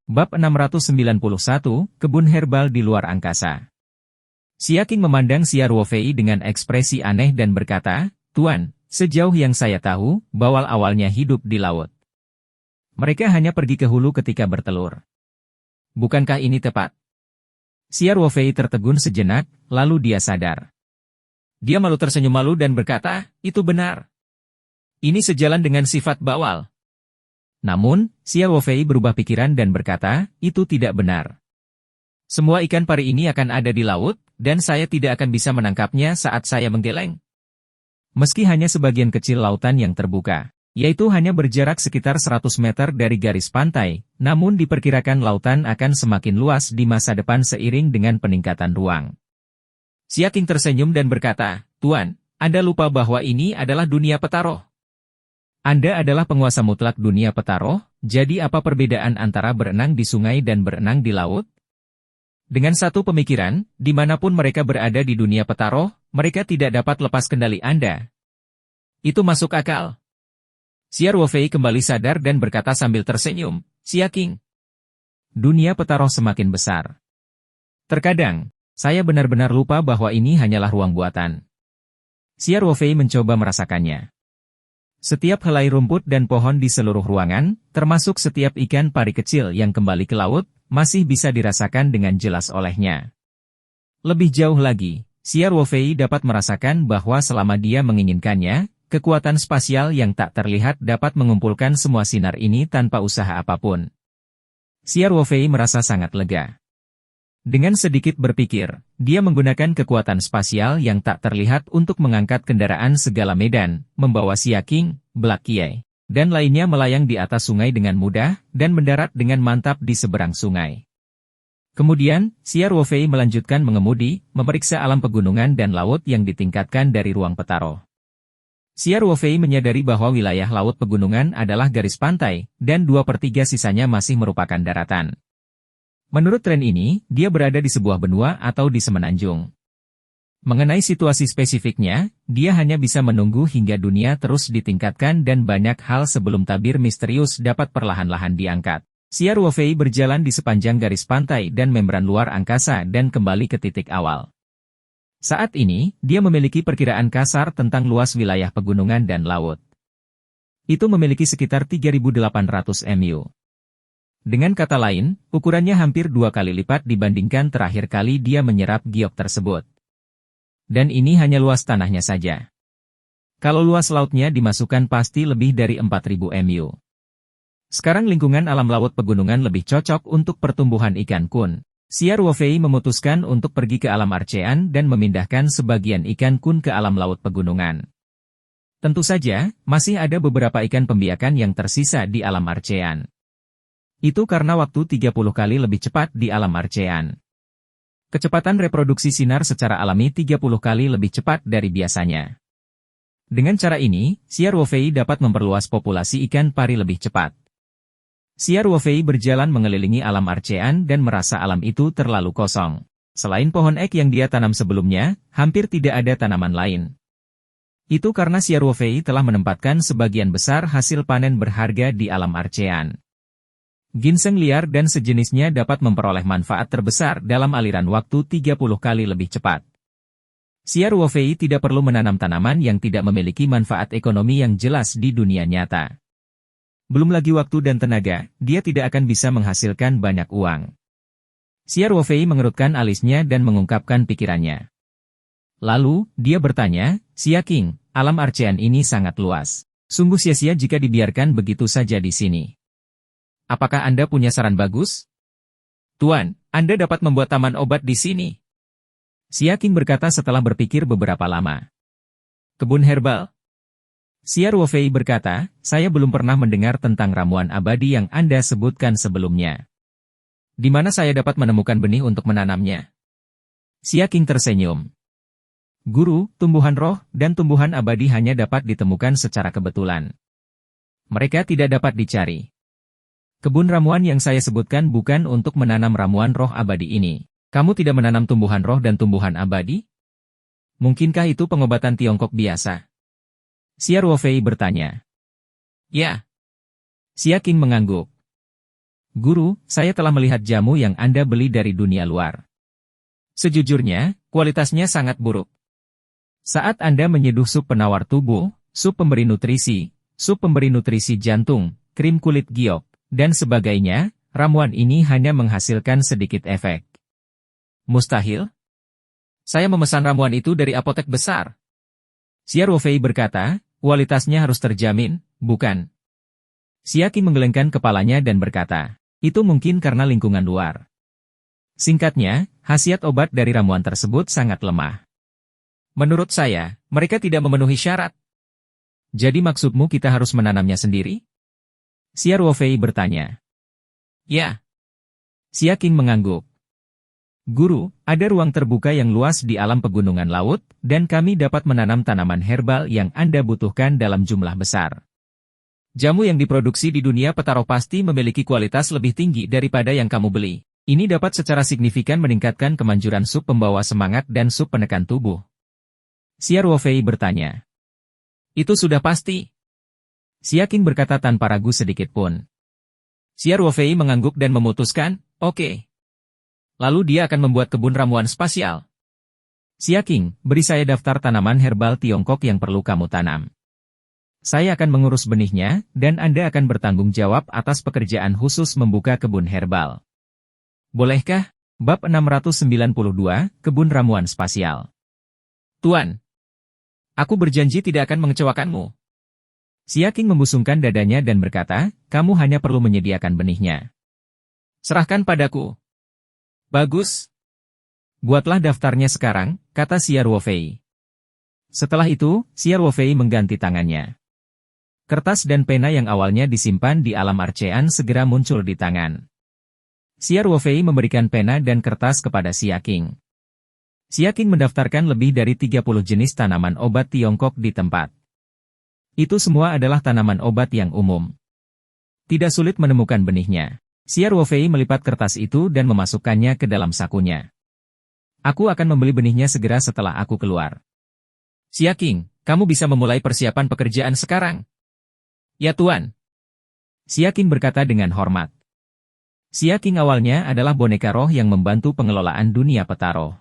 Bab 691, Kebun Herbal di Luar Angkasa. Xia Qing memandang Xia Ruofei dengan ekspresi aneh dan berkata, "Tuan, sejauh yang saya tahu, bawal awalnya hidup di laut. Mereka hanya pergi ke hulu ketika bertelur. Bukankah ini tepat?" Xia Ruofei tertegun sejenak, lalu dia sadar. Dia malu tersenyum malu dan berkata, "Itu benar. Ini sejalan dengan sifat bawal." Namun, Xia Ruofei berubah pikiran dan berkata, "Itu tidak benar. Semua ikan pari ini akan ada di laut, dan saya tidak akan bisa menangkapnya saat saya menggeleng. Meski hanya sebagian kecil lautan yang terbuka, yaitu hanya berjarak sekitar 100 meter dari garis pantai, namun diperkirakan lautan akan semakin luas di masa depan seiring dengan peningkatan ruang." Xia Qing tersenyum dan berkata, "Tuan, Anda lupa bahwa ini adalah dunia Petaroh. Anda adalah penguasa mutlak dunia Petaroh, jadi apa perbedaan antara berenang di sungai dan berenang di laut?" Dengan satu pemikiran, dimanapun mereka berada di dunia Petaroh, mereka tidak dapat lepas kendali Anda. Itu masuk akal. Xia Ruofei kembali sadar dan berkata sambil tersenyum, "Xia Qing, dunia Petaroh semakin besar. Terkadang, saya benar-benar lupa bahwa ini hanyalah ruang buatan." Xia Ruofei mencoba merasakannya. Setiap helai rumput dan pohon di seluruh ruangan, termasuk setiap ikan pari kecil yang kembali ke laut, masih bisa dirasakan dengan jelas olehnya. Lebih jauh lagi, Xia Ruofei dapat merasakan bahwa selama dia menginginkannya, kekuatan spasial yang tak terlihat dapat mengumpulkan semua sinar ini tanpa usaha apapun. Xia Ruofei merasa sangat lega. Dengan sedikit berpikir, dia menggunakan kekuatan spasial yang tak terlihat untuk mengangkat kendaraan segala medan, membawa Xia Qing, Black Qiai, dan lainnya melayang di atas sungai dengan mudah, dan mendarat dengan mantap di seberang sungai. Kemudian, Xia Ruofei melanjutkan mengemudi, memeriksa alam pegunungan dan laut yang ditingkatkan dari ruang Petaroh. Xia Ruofei menyadari bahwa wilayah laut pegunungan adalah garis pantai, dan 2/3 sisanya masih merupakan daratan. Menurut tren ini, dia berada di sebuah benua atau di semenanjung. Mengenai situasi spesifiknya, dia hanya bisa menunggu hingga dunia terus ditingkatkan dan banyak hal sebelum tabir misterius dapat perlahan-lahan diangkat. Xia Ruofei berjalan di sepanjang garis pantai dan membran luar angkasa dan kembali ke titik awal. Saat ini, dia memiliki perkiraan kasar tentang luas wilayah pegunungan dan laut. Itu memiliki sekitar 3.800 mu. Dengan kata lain, ukurannya hampir 2 kali lipat dibandingkan terakhir kali dia menyerap giok tersebut. Dan ini hanya luas tanahnya saja. Kalau luas lautnya dimasukkan pasti lebih dari 4.000 mu. Sekarang lingkungan alam laut pegunungan lebih cocok untuk pertumbuhan ikan kun. Xia Ruofei memutuskan untuk pergi ke alam Archean dan memindahkan sebagian ikan kun ke alam laut pegunungan. Tentu saja, masih ada beberapa ikan pembiakan yang tersisa di alam Archean. Itu karena waktu 30 kali lebih cepat di alam Archean. Kecepatan reproduksi sinar secara alami 30 kali lebih cepat dari biasanya. Dengan cara ini, Xia Ruofei dapat memperluas populasi ikan pari lebih cepat. Xia Ruofei berjalan mengelilingi alam Archean dan merasa alam itu terlalu kosong. Selain pohon ek yang dia tanam sebelumnya, hampir tidak ada tanaman lain. Itu karena Xia Ruofei telah menempatkan sebagian besar hasil panen berharga di alam Archean. Ginseng liar dan sejenisnya dapat memperoleh manfaat terbesar dalam aliran waktu 30 kali lebih cepat. Xia Ruofei tidak perlu menanam tanaman yang tidak memiliki manfaat ekonomi yang jelas di dunia nyata. Belum lagi waktu dan tenaga, dia tidak akan bisa menghasilkan banyak uang. Xia Ruofei mengerutkan alisnya dan mengungkapkan pikirannya. Lalu, dia bertanya, "Xia Qing, alam Archean ini sangat luas. Sungguh sia-sia jika dibiarkan begitu saja di sini. Apakah Anda punya saran bagus?" "Tuan, Anda dapat membuat taman obat di sini." Xia Qing berkata setelah berpikir beberapa lama. "Kebun herbal?" Xia Ruofei berkata, "Saya belum pernah mendengar tentang ramuan abadi yang Anda sebutkan sebelumnya. Di mana saya dapat menemukan benih untuk menanamnya?" Xia Qing tersenyum. "Guru, tumbuhan roh, dan tumbuhan abadi hanya dapat ditemukan secara kebetulan. Mereka tidak dapat dicari. Kebun ramuan yang saya sebutkan bukan untuk menanam ramuan roh abadi ini. Kamu tidak menanam tumbuhan roh dan tumbuhan abadi? Mungkinkah itu pengobatan Tiongkok biasa?" Xia Ruofei bertanya. "Ya." Xia Qing mengangguk. Guru, saya telah melihat jamu yang Anda beli dari dunia luar. Sejujurnya, kualitasnya sangat buruk. Saat Anda menyeduh sup penawar tubuh, sup pemberi nutrisi jantung, krim kulit giok, dan sebagainya, ramuan ini hanya menghasilkan sedikit efek. Mustahil? Saya memesan ramuan itu dari apotek besar. Xia Ruofei berkata, kualitasnya harus terjamin, bukan? Xia Qing menggelengkan kepalanya dan berkata, itu mungkin karena lingkungan luar. Singkatnya, khasiat obat dari ramuan tersebut sangat lemah. Menurut saya, mereka tidak memenuhi syarat. Jadi maksudmu kita harus menanamnya sendiri? Xia Ruofei bertanya. Ya. Xia Qing mengangguk. Guru, ada ruang terbuka yang luas di alam pegunungan laut, dan kami dapat menanam tanaman herbal yang Anda butuhkan dalam jumlah besar. Jamu yang diproduksi di dunia Petaro pasti memiliki kualitas lebih tinggi daripada yang kamu beli. Ini dapat secara signifikan meningkatkan kemanjuran sup pembawa semangat dan sup penekan tubuh. Xia Ruofei bertanya. Itu sudah pasti. Xia Qing berkata tanpa ragu sedikit pun. Xia Ruofei mengangguk dan memutuskan, oke. Lalu dia akan membuat kebun ramuan spasial. Xia Qing, beri saya daftar tanaman herbal Tiongkok yang perlu kamu tanam. Saya akan mengurus benihnya, dan Anda akan bertanggung jawab atas pekerjaan khusus membuka kebun herbal. Bolehkah? Bab 692, Kebun Ramuan Spasial. Tuan, aku berjanji tidak akan mengecewakanmu. Xia Qing membusungkan dadanya dan berkata, kamu hanya perlu menyediakan benihnya. Serahkan padaku. Bagus. Buatlah daftarnya sekarang, kata Xia Ruofei. Setelah itu, Xia Ruofei mengganti tangannya. Kertas dan pena yang awalnya disimpan di alam arcean segera muncul di tangan. Xia Ruofei memberikan pena dan kertas kepada Xia Qing. Xia Qing mendaftarkan lebih dari 30 jenis tanaman obat Tiongkok di tempat. Itu semua adalah tanaman obat yang umum. Tidak sulit menemukan benihnya. Xia Ruofei melipat kertas itu dan memasukkannya ke dalam sakunya. Aku akan membeli benihnya segera setelah aku keluar. Xia Qing, kamu bisa memulai persiapan pekerjaan sekarang. Ya Tuan. Xia Qing berkata dengan hormat. Xia Qing awalnya adalah boneka roh yang membantu pengelolaan dunia Petaro.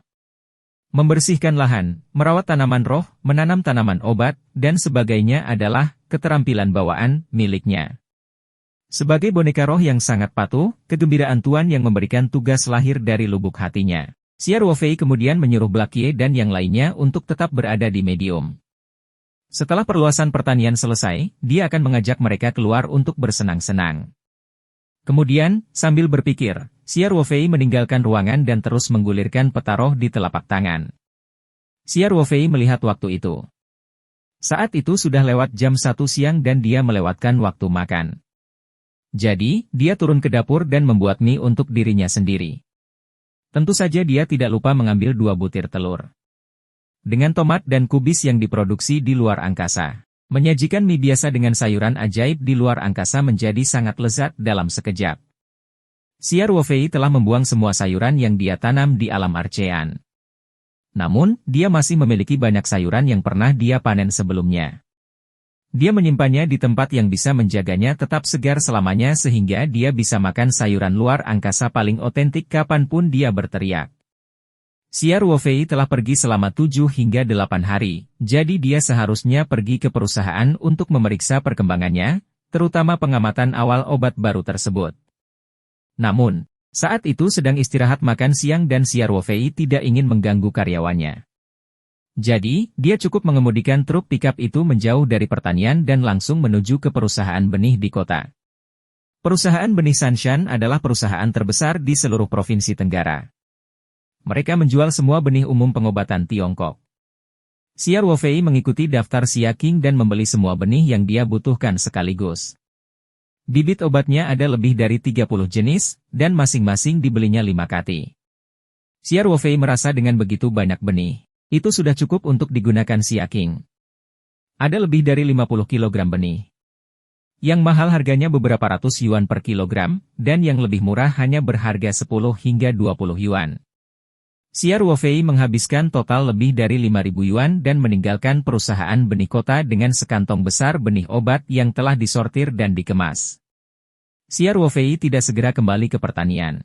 Membersihkan lahan, merawat tanaman roh, menanam tanaman obat, dan sebagainya adalah keterampilan bawaan miliknya. Sebagai boneka roh yang sangat patuh, kegembiraan Tuan yang memberikan tugas lahir dari lubuk hatinya. Xia Ruofei kemudian menyuruh Blakie dan yang lainnya untuk tetap berada di medium. Setelah perluasan pertanian selesai, dia akan mengajak mereka keluar untuk bersenang-senang. Kemudian, sambil berpikir, Xia Ruofei meninggalkan ruangan dan terus menggulirkan peta roh di telapak tangan. Xia Ruofei melihat waktu itu. Saat itu sudah lewat jam 1 siang dan dia melewatkan waktu makan. Jadi, dia turun ke dapur dan membuat mie untuk dirinya sendiri. Tentu saja dia tidak lupa mengambil 2 butir telur. Dengan tomat dan kubis yang diproduksi di luar angkasa. Menyajikan mie biasa dengan sayuran ajaib di luar angkasa menjadi sangat lezat dalam sekejap. Xia Ruofei telah membuang semua sayuran yang dia tanam di alam arcean. Namun, dia masih memiliki banyak sayuran yang pernah dia panen sebelumnya. Dia menyimpannya di tempat yang bisa menjaganya tetap segar selamanya sehingga dia bisa makan sayuran luar angkasa paling otentik kapanpun dia berteriak. Xia Ruofei telah pergi selama 7 hingga 8 hari, jadi dia seharusnya pergi ke perusahaan untuk memeriksa perkembangannya, terutama pengamatan awal obat baru tersebut. Namun, saat itu sedang istirahat makan siang dan Xia Ruofei tidak ingin mengganggu karyawannya. Jadi, dia cukup mengemudikan truk pikap itu menjauh dari pertanian dan langsung menuju ke perusahaan benih di kota. Perusahaan benih Sanshan adalah perusahaan terbesar di seluruh provinsi Tenggara. Mereka menjual semua benih umum pengobatan Tiongkok. Xia Ruofei mengikuti daftar Xia Qing dan membeli semua benih yang dia butuhkan sekaligus. Bibit obatnya ada lebih dari 30 jenis, dan masing-masing dibelinya 5 kati. Xia Ruofei merasa dengan begitu banyak benih, itu sudah cukup untuk digunakan Xia Qing. Ada lebih dari 50 kilogram benih. Yang mahal harganya beberapa ratus yuan per kilogram, dan yang lebih murah hanya berharga 10 hingga 20 yuan. Xia Ruofei menghabiskan total lebih dari 5.000 yuan dan meninggalkan perusahaan benih kota dengan sekantong besar benih obat yang telah disortir dan dikemas. Xia Ruofei tidak segera kembali ke pertanian.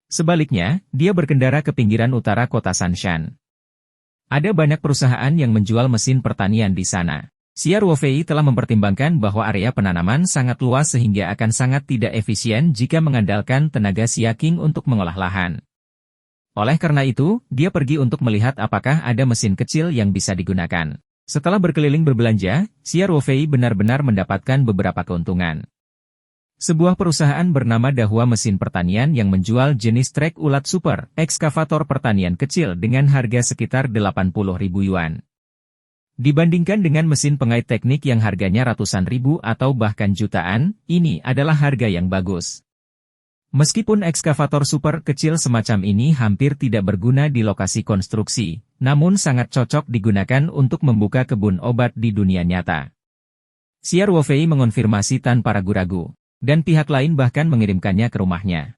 Sebaliknya, dia berkendara ke pinggiran utara kota Sanshan. Ada banyak perusahaan yang menjual mesin pertanian di sana. Xia Ruofei telah mempertimbangkan bahwa area penanaman sangat luas sehingga akan sangat tidak efisien jika mengandalkan tenaga Xia Qing untuk mengolah lahan. Oleh karena itu, dia pergi untuk melihat apakah ada mesin kecil yang bisa digunakan. Setelah berkeliling berbelanja, Xia Ruofei benar-benar mendapatkan beberapa keuntungan. Sebuah perusahaan bernama Dahua Mesin Pertanian yang menjual jenis trek ulat super, ekskavator pertanian kecil dengan harga sekitar 80.000 yuan. Dibandingkan dengan mesin pengait teknik yang harganya ratusan ribu atau bahkan jutaan, ini adalah harga yang bagus. Meskipun ekskavator super kecil semacam ini hampir tidak berguna di lokasi konstruksi, namun sangat cocok digunakan untuk membuka kebun obat di dunia nyata. Xia Ruofei mengonfirmasi tanpa ragu-ragu. Dan pihak lain bahkan mengirimkannya ke rumahnya.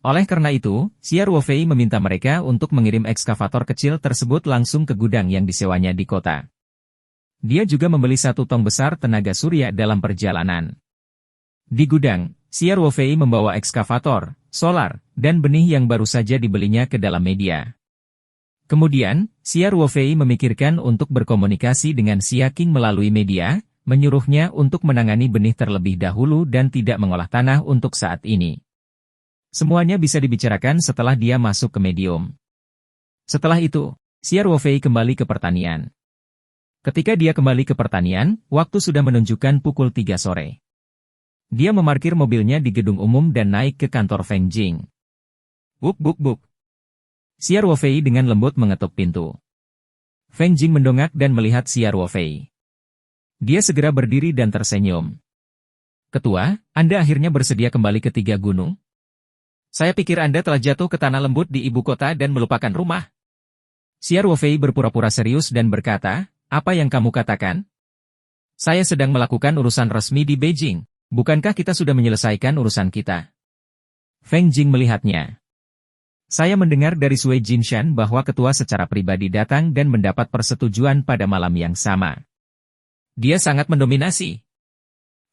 Oleh karena itu, Xia Ruofei meminta mereka untuk mengirim ekskavator kecil tersebut langsung ke gudang yang disewanya di kota. Dia juga membeli 1 tong besar tenaga surya dalam perjalanan. Di gudang, Xia Ruofei membawa ekskavator, solar, dan benih yang baru saja dibelinya ke dalam media. Kemudian, Xia Ruofei memikirkan untuk berkomunikasi dengan Xia Qing melalui media, menyuruhnya untuk menangani benih terlebih dahulu dan tidak mengolah tanah untuk saat ini. Semuanya bisa dibicarakan setelah dia masuk ke medium. Setelah itu, Xia Ruofei kembali ke pertanian. Ketika dia kembali ke pertanian, waktu sudah menunjukkan pukul 3 sore. Dia memarkir mobilnya di gedung umum dan naik ke kantor Feng Jing. Buk buk buk. Xia Ruofei dengan lembut mengetuk pintu. Feng Jing mendongak dan melihat Xia Ruofei. Dia segera berdiri dan tersenyum. Ketua, Anda akhirnya bersedia kembali ke 3 gunung? Saya pikir Anda telah jatuh ke tanah lembut di ibu kota dan melupakan rumah. Xia Ruofei berpura-pura serius dan berkata, apa yang kamu katakan? Saya sedang melakukan urusan resmi di Beijing. Bukankah kita sudah menyelesaikan urusan kita? Feng Jing melihatnya. Saya mendengar dari Sui Jinshan bahwa ketua secara pribadi datang dan mendapat persetujuan pada malam yang sama. Dia sangat mendominasi.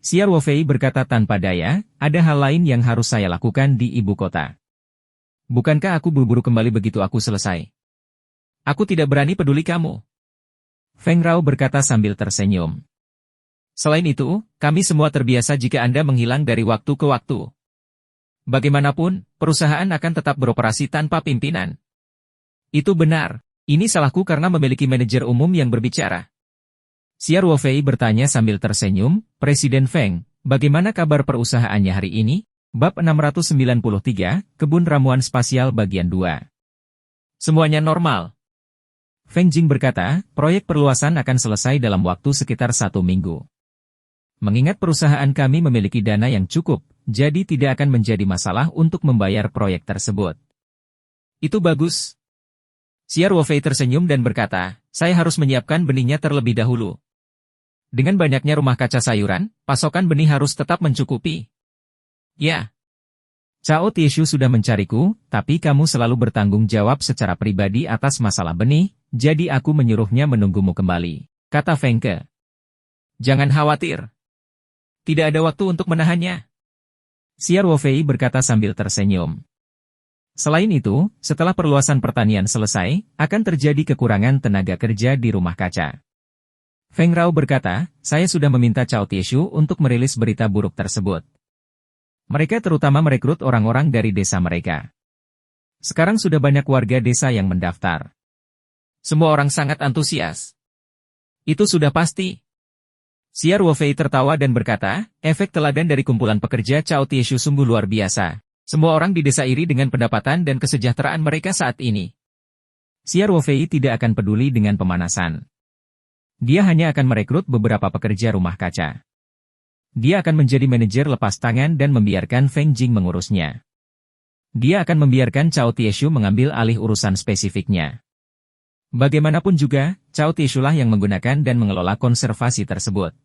Xia Ruofei berkata tanpa daya, ada hal lain yang harus saya lakukan di ibu kota. Bukankah aku buru-buru kembali begitu aku selesai? Aku tidak berani peduli kamu. Feng Rao berkata sambil tersenyum. Selain itu, kami semua terbiasa jika Anda menghilang dari waktu ke waktu. Bagaimanapun, perusahaan akan tetap beroperasi tanpa pimpinan. Itu benar. Ini salahku karena memiliki manajer umum yang berbicara. Xia Ruofei bertanya sambil tersenyum, Presiden Feng, bagaimana kabar perusahaannya hari ini? Bab 693, Kebun Ramuan Spasial Bagian 2. Semuanya normal. Feng Jing berkata, proyek perluasan akan selesai dalam waktu sekitar 1 minggu. Mengingat perusahaan kami memiliki dana yang cukup, jadi tidak akan menjadi masalah untuk membayar proyek tersebut. Itu bagus. Xia Ruofei tersenyum dan berkata, saya harus menyiapkan benihnya terlebih dahulu. Dengan banyaknya rumah kaca sayuran, pasokan benih harus tetap mencukupi. Ya. Cao Tieshu sudah mencariku, tapi kamu selalu bertanggung jawab secara pribadi atas masalah benih, jadi aku menyuruhnya menunggumu kembali, kata Feng Ke. Jangan khawatir. Tidak ada waktu untuk menahannya. Xia Ruofei berkata sambil tersenyum. Selain itu, setelah perluasan pertanian selesai, akan terjadi kekurangan tenaga kerja di rumah kaca. Feng Rao berkata, saya sudah meminta Cao Tieshu untuk merilis berita buruk tersebut. Mereka terutama merekrut orang-orang dari desa mereka. Sekarang sudah banyak warga desa yang mendaftar. Semua orang sangat antusias. Itu sudah pasti. Xia Ruofei tertawa dan berkata, efek teladan dari kumpulan pekerja Cao Tieshu sungguh luar biasa. Semua orang di desa iri dengan pendapatan dan kesejahteraan mereka saat ini. Xia Ruofei tidak akan peduli dengan pemanasan. Dia hanya akan merekrut beberapa pekerja rumah kaca. Dia akan menjadi manajer lepas tangan dan membiarkan Feng Jing mengurusnya. Dia akan membiarkan Cao Tieshu mengambil alih urusan spesifiknya. Bagaimanapun juga, Cao Tieshu lah yang menggunakan dan mengelola konservasi tersebut.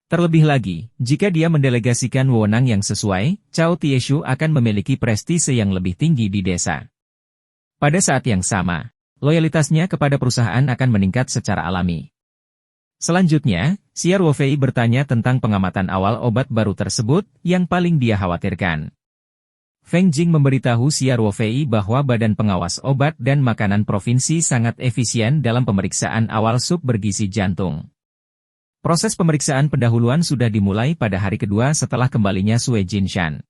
Terlebih lagi, jika dia mendelegasikan wewenang yang sesuai, Cao Tieshu akan memiliki prestise yang lebih tinggi di desa. Pada saat yang sama, loyalitasnya kepada perusahaan akan meningkat secara alami. Selanjutnya, Xia Ruofei bertanya tentang pengamatan awal obat baru tersebut yang paling dia khawatirkan. Feng Jing memberitahu Xia Ruofei bahwa Badan Pengawas Obat dan Makanan Provinsi sangat efisien dalam pemeriksaan awal sup bergizi jantung. Proses pemeriksaan pendahuluan sudah dimulai pada hari kedua setelah kembalinya Sue Jinshan.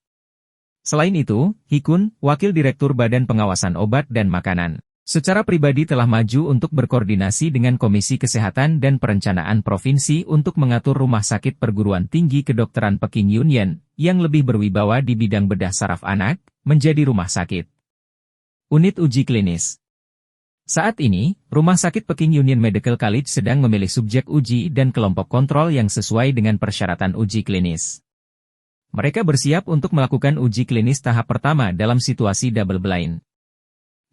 Selain itu, Hikun, Wakil Direktur Badan Pengawasan Obat dan Makanan, secara pribadi telah maju untuk berkoordinasi dengan Komisi Kesehatan dan Perencanaan Provinsi untuk mengatur Rumah Sakit Perguruan Tinggi Kedokteran Peking Union, yang lebih berwibawa di bidang bedah saraf anak, menjadi rumah sakit. Unit Uji Klinis. Saat ini, Rumah Sakit Peking Union Medical College sedang memilih subjek uji dan kelompok kontrol yang sesuai dengan persyaratan uji klinis. Mereka bersiap untuk melakukan uji klinis tahap pertama dalam situasi double blind.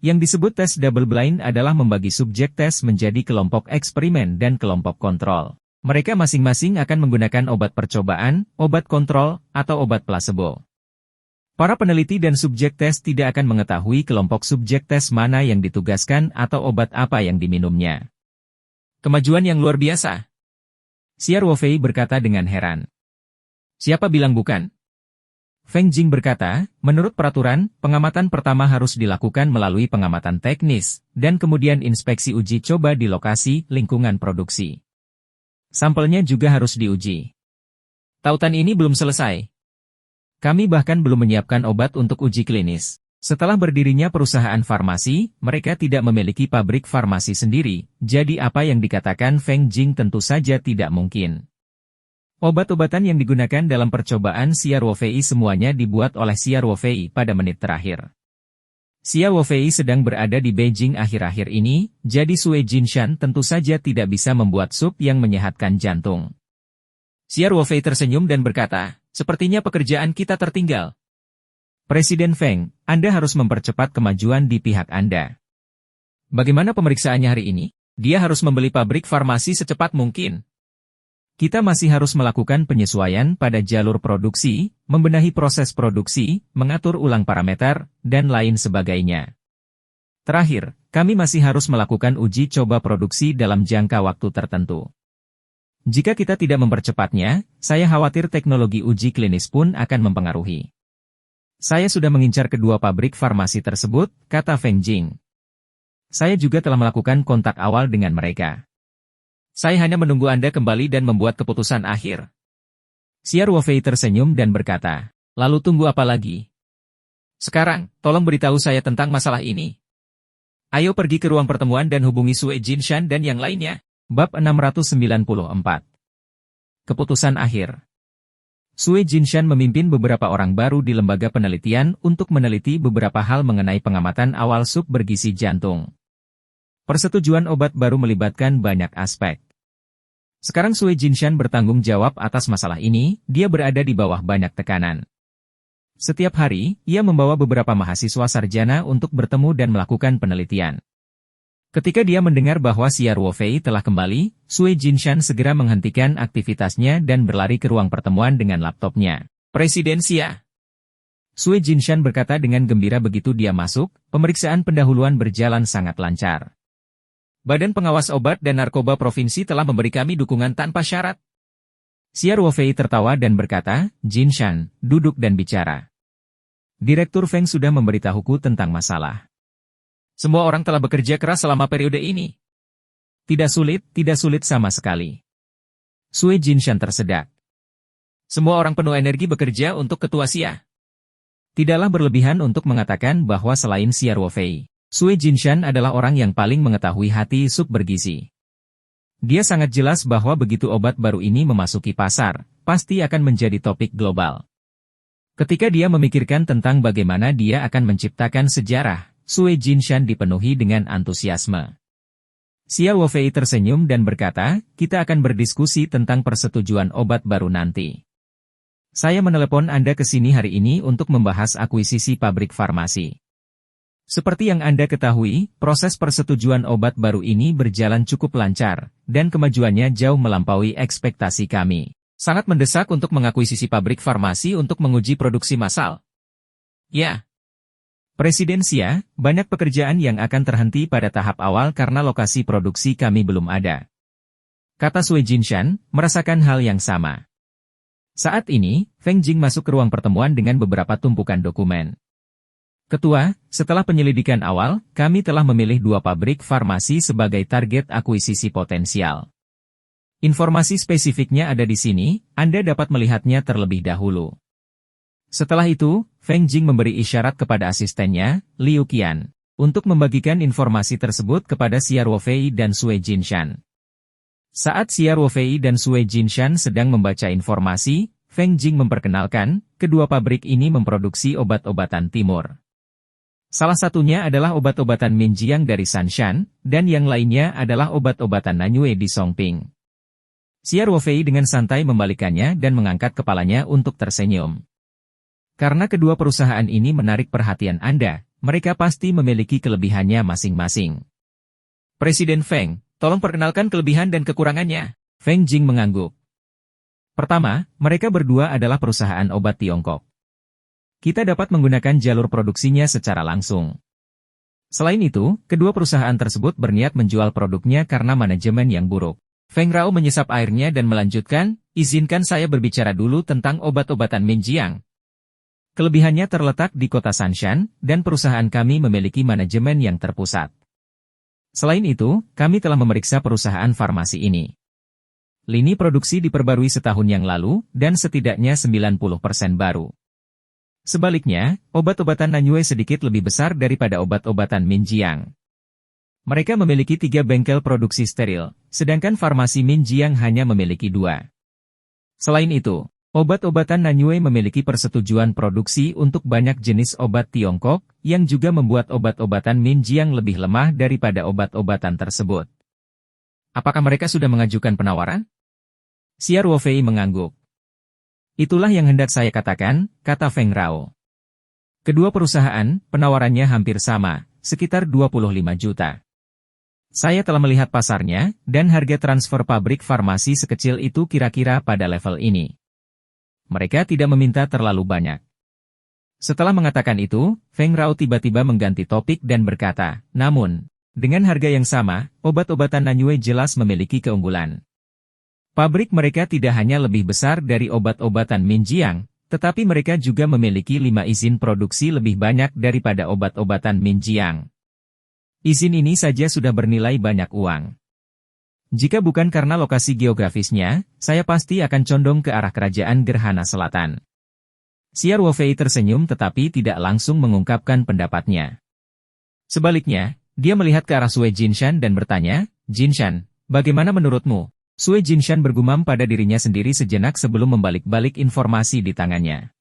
Yang disebut tes double blind adalah membagi subjek tes menjadi kelompok eksperimen dan kelompok kontrol. Mereka masing-masing akan menggunakan obat percobaan, obat kontrol, atau obat placebo. Para peneliti dan subjek tes tidak akan mengetahui kelompok subjek tes mana yang ditugaskan atau obat apa yang diminumnya. Kemajuan yang luar biasa. Xia Ruofei berkata dengan heran. Siapa bilang bukan? Feng Jing berkata, menurut peraturan, pengamatan pertama harus dilakukan melalui pengamatan teknis, dan kemudian inspeksi uji coba di lokasi, lingkungan produksi. Sampelnya juga harus diuji. Tautan ini belum selesai. Kami bahkan belum menyiapkan obat untuk uji klinis. Setelah berdirinya perusahaan farmasi, mereka tidak memiliki pabrik farmasi sendiri, jadi apa yang dikatakan Feng Jing tentu saja tidak mungkin. Obat-obatan yang digunakan dalam percobaan Xia Ruofei semuanya dibuat oleh Xia Ruofei pada menit terakhir. Xia Ruofei sedang berada di Beijing akhir-akhir ini, jadi Sue Jinshan tentu saja tidak bisa membuat sup yang menyehatkan jantung. Xia Ruofei tersenyum dan berkata, sepertinya pekerjaan kita tertinggal. Presiden Feng, Anda harus mempercepat kemajuan di pihak Anda. Bagaimana pemeriksaannya hari ini? Dia harus membeli pabrik farmasi secepat mungkin. Kita masih harus melakukan penyesuaian pada jalur produksi, membenahi proses produksi, mengatur ulang parameter, dan lain sebagainya. Terakhir, kami masih harus melakukan uji coba produksi dalam jangka waktu tertentu. Jika kita tidak mempercepatnya, saya khawatir teknologi uji klinis pun akan mempengaruhi. Saya sudah mengincar kedua pabrik farmasi tersebut, kata Feng Jing. Saya juga telah melakukan kontak awal dengan mereka. Saya hanya menunggu Anda kembali dan membuat keputusan akhir. Xia Ruofei tersenyum dan berkata, lalu tunggu apa lagi? Sekarang, tolong beritahu saya tentang masalah ini. Ayo pergi ke ruang pertemuan dan hubungi Sue Jinshan dan yang lainnya. Bab 694. Keputusan akhir. Sue Jinshan memimpin beberapa orang baru di lembaga penelitian untuk meneliti beberapa hal mengenai pengamatan awal sup bergizi jantung. Persetujuan obat baru melibatkan banyak aspek. Sekarang Sue Jinshan bertanggung jawab atas masalah ini, dia berada di bawah banyak tekanan. Setiap hari, ia membawa beberapa mahasiswa sarjana untuk bertemu dan melakukan penelitian. Ketika dia mendengar bahwa Xia Ruofei telah kembali, Sue Jinshan segera menghentikan aktivitasnya dan berlari ke ruang pertemuan dengan laptopnya. Presiden Xia. Sue Jinshan berkata dengan gembira begitu dia masuk, pemeriksaan pendahuluan berjalan sangat lancar. Badan Pengawas Obat dan Narkoba Provinsi telah memberi kami dukungan tanpa syarat. Xia Ruofei tertawa dan berkata, Jinshan, duduk dan bicara. Direktur Feng sudah memberitahuku tentang masalah. Semua orang telah bekerja keras selama periode ini. Tidak sulit sama sekali. Sue Jinshan tersedak. Semua orang penuh energi bekerja untuk ketua Xia. Tidaklah berlebihan untuk mengatakan bahwa selain Xia Ruofei, Sue Jinshan adalah orang yang paling mengetahui hati sup bergizi. Dia sangat jelas bahwa begitu obat baru ini memasuki pasar, pasti akan menjadi topik global. Ketika dia memikirkan tentang bagaimana dia akan menciptakan sejarah, Sue Jinshan dipenuhi dengan antusiasme. Xia Ruofei tersenyum dan berkata, kita akan berdiskusi tentang persetujuan obat baru nanti. Saya menelepon Anda ke sini hari ini untuk membahas akuisisi pabrik farmasi. Seperti yang Anda ketahui, proses persetujuan obat baru ini berjalan cukup lancar, dan kemajuannya jauh melampaui ekspektasi kami. Sangat mendesak untuk mengakuisisi pabrik farmasi untuk menguji produksi massal. Ya. Presiden Xia, banyak pekerjaan yang akan terhenti pada tahap awal karena lokasi produksi kami belum ada. Kata Sui Jinshan, merasakan hal yang sama. Saat ini, Feng Jing masuk ke ruang pertemuan dengan beberapa tumpukan dokumen. Ketua, setelah penyelidikan awal, kami telah memilih 2 pabrik farmasi sebagai target akuisisi potensial. Informasi spesifiknya ada di sini, Anda dapat melihatnya terlebih dahulu. Setelah itu, Feng Jing memberi isyarat kepada asistennya, Liu Qian, untuk membagikan informasi tersebut kepada Xia Ruofei dan Sui Jinshan. Saat Xia Ruofei dan Sui Jinshan sedang membaca informasi, Feng Jing memperkenalkan, kedua pabrik ini memproduksi obat-obatan timur. Salah satunya adalah obat-obatan Minjiang dari Sanshan, dan yang lainnya adalah obat-obatan Nanyue di Songping. Xia Ruofei dengan santai membalikannya dan mengangkat kepalanya untuk tersenyum. Karena kedua perusahaan ini menarik perhatian Anda, mereka pasti memiliki kelebihannya masing-masing. Presiden Feng, tolong perkenalkan kelebihan dan kekurangannya. Feng Jing mengangguk. Pertama, mereka berdua adalah perusahaan obat Tiongkok. Kita dapat menggunakan jalur produksinya secara langsung. Selain itu, kedua perusahaan tersebut berniat menjual produknya karena manajemen yang buruk. Feng Rao menyesap airnya dan melanjutkan, izinkan saya berbicara dulu tentang obat-obatan Minjiang. Kelebihannya terletak di kota Sanshan, dan perusahaan kami memiliki manajemen yang terpusat. Selain itu, kami telah memeriksa perusahaan farmasi ini. Lini produksi diperbarui setahun yang lalu, dan setidaknya 90% baru. Sebaliknya, obat-obatan Nanyue sedikit lebih besar daripada obat-obatan Minjiang. Mereka memiliki 3 bengkel produksi steril, sedangkan farmasi Minjiang hanya memiliki 2. Selain itu, obat-obatan Nanyue memiliki persetujuan produksi untuk banyak jenis obat Tiongkok, yang juga membuat obat-obatan Minjiang lebih lemah daripada obat-obatan tersebut. Apakah mereka sudah mengajukan penawaran? Xia Ruofei mengangguk. Itulah yang hendak saya katakan, kata Feng Rao. Kedua perusahaan, penawarannya hampir sama, sekitar 25 juta. Saya telah melihat pasarnya, dan harga transfer pabrik farmasi sekecil itu kira-kira pada level ini. Mereka tidak meminta terlalu banyak. Setelah mengatakan itu, Feng Rao tiba-tiba mengganti topik dan berkata, namun, dengan harga yang sama, obat-obatan Nanyue jelas memiliki keunggulan. Pabrik mereka tidak hanya lebih besar dari obat-obatan Minjiang, tetapi mereka juga memiliki 5 izin produksi lebih banyak daripada obat-obatan Minjiang. Izin ini saja sudah bernilai banyak uang. Jika bukan karena lokasi geografisnya, saya pasti akan condong ke arah kerajaan Gerhana Selatan. Xia Ruofei tersenyum tetapi tidak langsung mengungkapkan pendapatnya. Sebaliknya, dia melihat ke arah Sui Jinshan dan bertanya, Jinshan, bagaimana menurutmu? Sui Jinshan bergumam pada dirinya sendiri sejenak sebelum membalik-balik informasi di tangannya.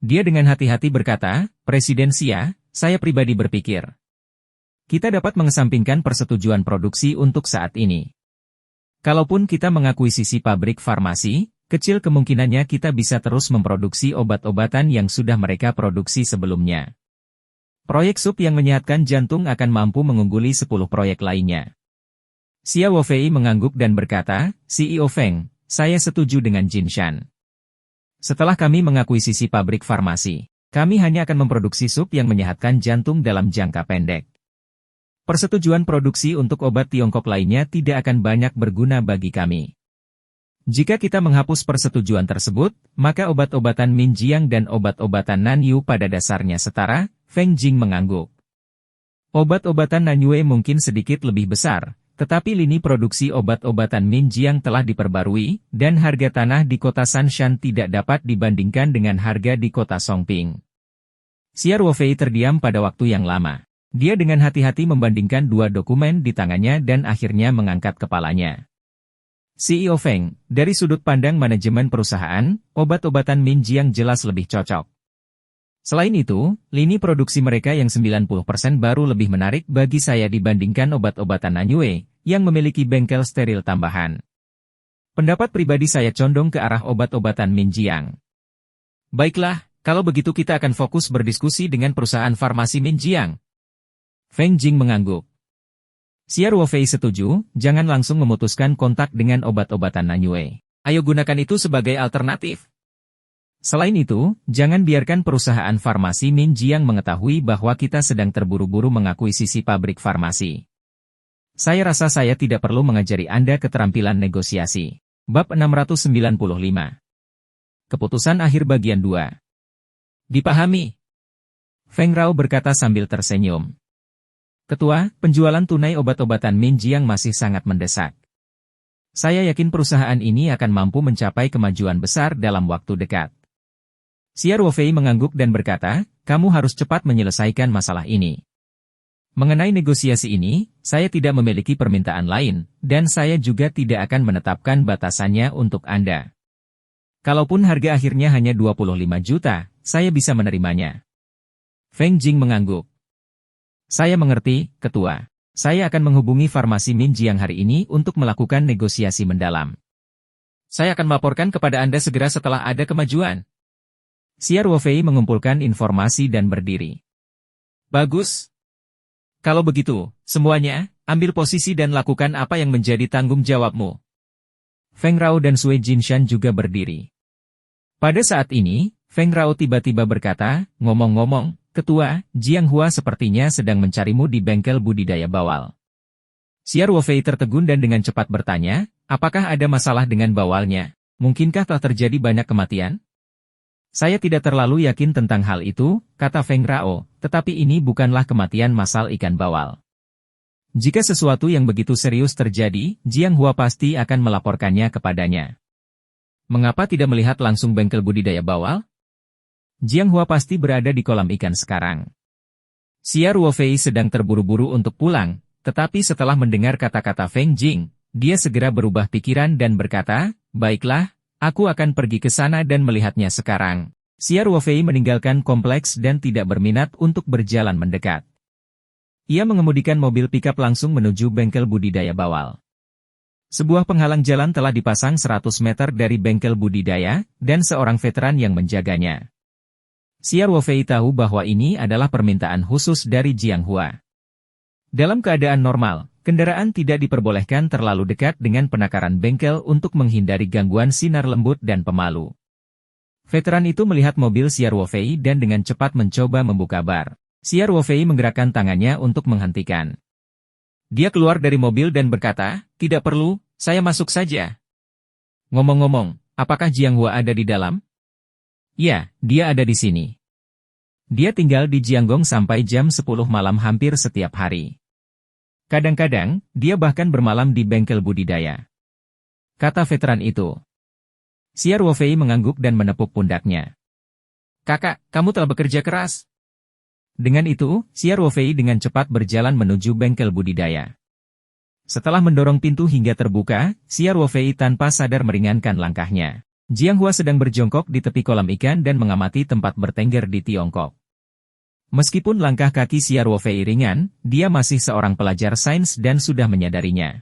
Dia dengan hati-hati berkata, Presiden Xia, saya pribadi berpikir. Kita dapat mengesampingkan persetujuan produksi untuk saat ini. Kalaupun kita mengakuisisi pabrik farmasi, kecil kemungkinannya kita bisa terus memproduksi obat-obatan yang sudah mereka produksi sebelumnya. Proyek sup yang menyehatkan jantung akan mampu mengungguli 10 proyek lainnya. Xia Ruofei mengangguk dan berkata, CEO Feng, saya setuju dengan Jinshan. Setelah kami mengakuisisi pabrik farmasi, kami hanya akan memproduksi sup yang menyehatkan jantung dalam jangka pendek. Persetujuan produksi untuk obat Tiongkok lainnya tidak akan banyak berguna bagi kami. Jika kita menghapus persetujuan tersebut, maka obat-obatan Minjiang dan obat-obatan Nanyu pada dasarnya setara, Feng Jing mengangguk. Obat-obatan Nanyue mungkin sedikit lebih besar, tetapi lini produksi obat-obatan Minjiang telah diperbarui, dan harga tanah di kota Sanshan tidak dapat dibandingkan dengan harga di kota Songping. Xia Ruofei terdiam pada waktu yang lama. Dia dengan hati-hati membandingkan 2 dokumen di tangannya dan akhirnya mengangkat kepalanya. CEO Feng, dari sudut pandang manajemen perusahaan, obat-obatan Minjiang jelas lebih cocok. Selain itu, lini produksi mereka yang 90% baru lebih menarik bagi saya dibandingkan obat-obatan Nanyue, yang memiliki bengkel steril tambahan. Pendapat pribadi saya condong ke arah obat-obatan Minjiang. Baiklah, kalau begitu kita akan fokus berdiskusi dengan perusahaan farmasi Minjiang. Feng Jing mengangguk. Xia Ruofei setuju, jangan langsung memutuskan kontak dengan obat-obatan Nanyue. Ayo gunakan itu sebagai alternatif. Selain itu, jangan biarkan perusahaan farmasi Minjiang mengetahui bahwa kita sedang terburu-buru mengakuisisi pabrik farmasi. Saya rasa saya tidak perlu mengajari Anda keterampilan negosiasi. Bab 695. Keputusan akhir bagian 2. Dipahami? Feng Rao berkata sambil tersenyum. Ketua, penjualan tunai obat-obatan Min Jiang masih sangat mendesak. Saya yakin perusahaan ini akan mampu mencapai kemajuan besar dalam waktu dekat. Xia Ruofei mengangguk dan berkata, kamu harus cepat menyelesaikan masalah ini. Mengenai negosiasi ini, saya tidak memiliki permintaan lain, dan saya juga tidak akan menetapkan batasannya untuk Anda. Kalaupun harga akhirnya hanya 25 juta, saya bisa menerimanya. Feng Jing mengangguk. Saya mengerti, Ketua. Saya akan menghubungi farmasi Min Jiang hari ini untuk melakukan negosiasi mendalam. Saya akan melaporkan kepada Anda segera setelah ada kemajuan. Xia Ruofei mengumpulkan informasi dan berdiri. Bagus. Kalau begitu, semuanya, ambil posisi dan lakukan apa yang menjadi tanggung jawabmu. Feng Rao dan Sui Jinshan juga berdiri. Pada saat ini, Feng Rao tiba-tiba berkata, ngomong-ngomong, Ketua, Jiang Hua sepertinya sedang mencarimu di bengkel budidaya bawal. Xia Ruofei tertegun dan dengan cepat bertanya, apakah ada masalah dengan bawalnya? Mungkinkah telah terjadi banyak kematian? Saya tidak terlalu yakin tentang hal itu, kata Feng Rao, tetapi ini bukanlah kematian massal ikan bawal. Jika sesuatu yang begitu serius terjadi, Jiang Hua pasti akan melaporkannya kepadanya. Mengapa tidak melihat langsung bengkel budidaya bawal? Jiang Hua pasti berada di kolam ikan sekarang. Xia Ruofei sedang terburu-buru untuk pulang, tetapi setelah mendengar kata-kata Feng Jing, dia segera berubah pikiran dan berkata, baiklah, aku akan pergi ke sana dan melihatnya sekarang. Xia Ruofei meninggalkan kompleks dan tidak berminat untuk berjalan mendekat. Ia mengemudikan mobil pikap langsung menuju bengkel budidaya bawal. Sebuah penghalang jalan telah dipasang 100 meter dari bengkel budidaya, dan seorang veteran yang menjaganya. Xia Ruofei tahu bahwa ini adalah permintaan khusus dari Jiang Hua. Dalam keadaan normal, kendaraan tidak diperbolehkan terlalu dekat dengan penakaran bengkel untuk menghindari gangguan sinar lembut dan pemalu. Veteran itu melihat mobil Xia Ruofei dan dengan cepat mencoba membuka bar. Xia Ruofei menggerakkan tangannya untuk menghentikan. Dia keluar dari mobil dan berkata, tidak perlu, saya masuk saja. Ngomong-ngomong, apakah Jiang Hua ada di dalam? Ya, dia ada di sini. Dia tinggal di Jianggong sampai jam 10 malam hampir setiap hari. Kadang-kadang, dia bahkan bermalam di bengkel budidaya. Kata veteran itu. Xia Ruofei mengangguk dan menepuk pundaknya. Kakak, kamu telah bekerja keras. Dengan itu, Xia Ruofei dengan cepat berjalan menuju bengkel budidaya. Setelah mendorong pintu hingga terbuka, Xia Ruofei tanpa sadar meringankan langkahnya. Jiang Hua sedang berjongkok di tepi kolam ikan dan mengamati tempat bertengger di Tiongkok. Meskipun langkah kaki Xia Ruofei ringan, dia masih seorang pelajar sains dan sudah menyadarinya.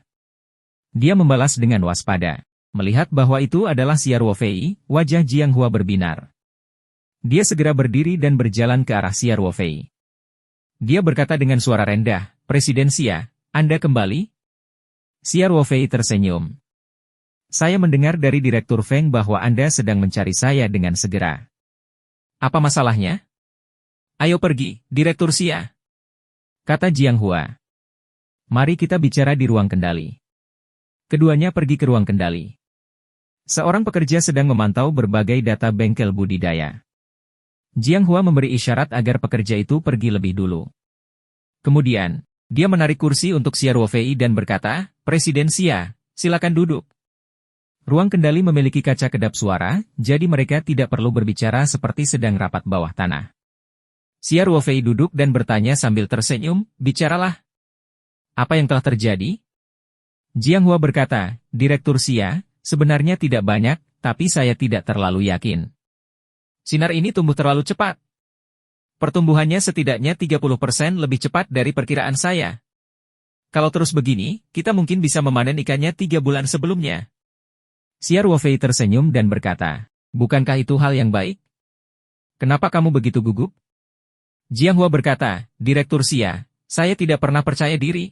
Dia membalas dengan waspada. Melihat bahwa itu adalah Xia Ruofei, wajah Jiang Hua berbinar. Dia segera berdiri dan berjalan ke arah Xia Ruofei. Dia berkata dengan suara rendah, Presiden Xia, Anda kembali? Xia Ruofei tersenyum. Saya mendengar dari Direktur Feng bahwa Anda sedang mencari saya dengan segera. Apa masalahnya? Ayo pergi, Direktur Xia. Kata Jiang Hua. Mari kita bicara di ruang kendali. Keduanya pergi ke ruang kendali. Seorang pekerja sedang memantau berbagai data bengkel budidaya. Jiang Hua memberi isyarat agar pekerja itu pergi lebih dulu. Kemudian, dia menarik kursi untuk Xia Ruofei dan berkata, Presiden Xia, silakan duduk. Ruang kendali memiliki kaca kedap suara, jadi mereka tidak perlu berbicara seperti sedang rapat bawah tanah. Xia Ruofei duduk dan bertanya sambil tersenyum, bicaralah. Apa yang telah terjadi? Jiang Hua berkata, Direktur Xia, sebenarnya tidak banyak, tapi saya tidak terlalu yakin. Sinar ini tumbuh terlalu cepat. Pertumbuhannya setidaknya 30% lebih cepat dari perkiraan saya. Kalau terus begini, kita mungkin bisa memanen ikannya 3 bulan sebelumnya. Xia Ruofei tersenyum dan berkata, bukankah itu hal yang baik? Kenapa kamu begitu gugup? Jiang Hua berkata, Direktur Xia, saya tidak pernah percaya diri.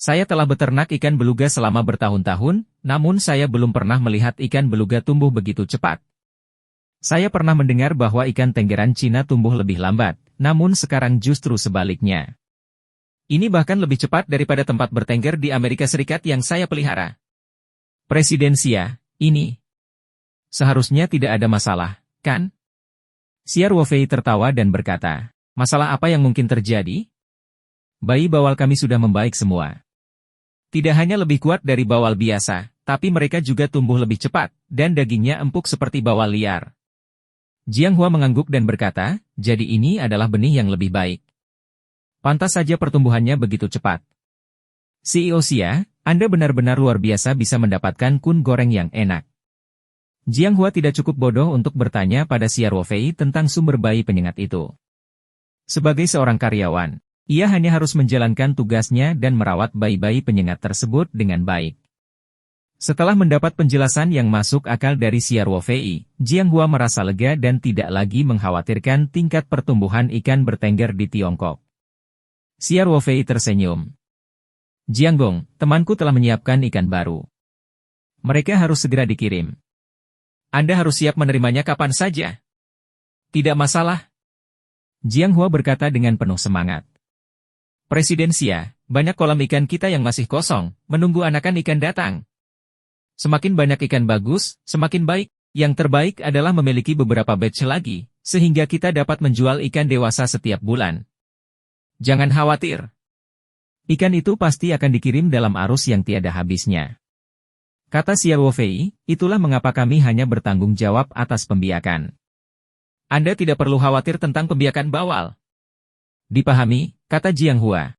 Saya telah beternak ikan beluga selama bertahun-tahun, namun saya belum pernah melihat ikan beluga tumbuh begitu cepat. Saya pernah mendengar bahwa ikan tenggeran Cina tumbuh lebih lambat, namun sekarang justru sebaliknya. Ini bahkan lebih cepat daripada tempat bertengger di Amerika Serikat yang saya pelihara. Presiden Xia, ini seharusnya tidak ada masalah, kan? Xia Ruofei tertawa dan berkata, masalah apa yang mungkin terjadi? Bayi bawal kami sudah membaik semua. Tidak hanya lebih kuat dari bawal biasa, tapi mereka juga tumbuh lebih cepat, dan dagingnya empuk seperti bawal liar. Jiang Hua mengangguk dan berkata, jadi ini adalah benih yang lebih baik. Pantas saja pertumbuhannya begitu cepat. CEO Xia, Anda benar-benar luar biasa bisa mendapatkan kun goreng yang enak. Jiang Hua tidak cukup bodoh untuk bertanya pada Xia Ruofei tentang sumber bayi penyengat itu. Sebagai seorang karyawan, ia hanya harus menjalankan tugasnya dan merawat bayi-bayi penyengat tersebut dengan baik. Setelah mendapat penjelasan yang masuk akal dari Xia Ruofei, Jiang Hua merasa lega dan tidak lagi mengkhawatirkan tingkat pertumbuhan ikan bertengger di Tiongkok. Xia Ruofei tersenyum. Jiang Gong, temanku telah menyiapkan ikan baru. Mereka harus segera dikirim. Anda harus siap menerimanya kapan saja. Tidak masalah. Jiang Hua berkata dengan penuh semangat. Presiden Xia, banyak kolam ikan kita yang masih kosong, menunggu anakan ikan datang. Semakin banyak ikan bagus, semakin baik. Yang terbaik adalah memiliki beberapa batch lagi, sehingga kita dapat menjual ikan dewasa setiap bulan. Jangan khawatir. Ikan itu pasti akan dikirim dalam arus yang tiada habisnya. Kata Xia Ruofei, itulah mengapa kami hanya bertanggung jawab atas pembiakan. Anda tidak perlu khawatir tentang pembiakan bawal. Dipahami, kata Jiang Hua.